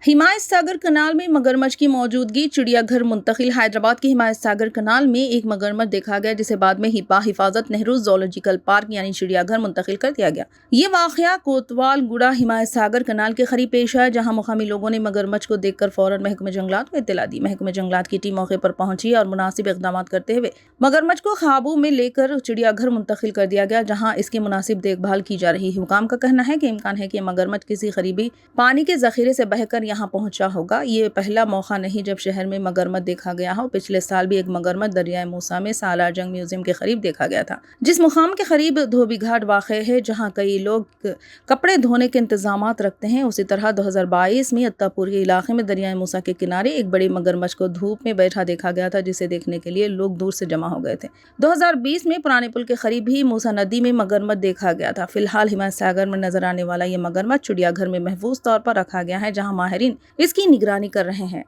हिमायत सागर कनाल में मगरमच्छ की मौजूदगी, चिड़ियाघर मुंतकिल। हैदराबाद के हिमायत सागर कनाल में एक मगरमच्छ देखा गया जिसे बाद में हिफाजत नेहरू ज़ूलॉजिकल पार्क यानी चिड़ियाघर मुंतकिल कर दिया गया। ये वाकया कोतवाल गुड़ा हिमायत सागर कनाल के करीब पेश आया, जहां मुकामी लोगों ने मगरमच्छ को देखकर फौरन महकमे जंगलात को इत्तला दी। महकमे जंगलात की टीम मौके पर पहुंची और मुनासिब इकदाम करते हुए मगरमच्छ को काबू में लेकर चिड़ियाघर मुंतकिल कर दिया गया, जहाँ इसकी मुनासिब देखभाल की जा रही है। हुकाम का कहना है कि इम्कान है कि मगरमच्छ किसी करीबी पानी के जखीरे से बहकर यहाँ पहुंचा होगा। ये पहला मौका नहीं जब शहर में मगरमच्छ देखा गया हो। पिछले साल भी एक मगरमच्छ दरियाए मूसा में सालार जंग म्यूजियम के करीब देखा गया था, जिस मुकाम के करीब धोबी घाट वाक़ है, जहां कई लोग कपड़े धोने के इंतजामात रखते हैं। उसी तरह 2022 में अत्तापुर के इलाके में दरियाए मूसा के किनारे एक बड़े मगरमच्छ को धूप में बैठा देखा गया था, जिसे देखने के लिए लोग दूर से जमा हो गए थे। 2020 में पुराने पुल के करीब भी मूसा नदी में मगरमच्छ देखा गया था। फिलहाल हिमायत सागर में नजर आने वाला ये मगरमच्छ चिड़ियाघर में महफूज तौर पर रखा गया है, जहां माहिरीन इसकी निगरानी कर रहे हैं।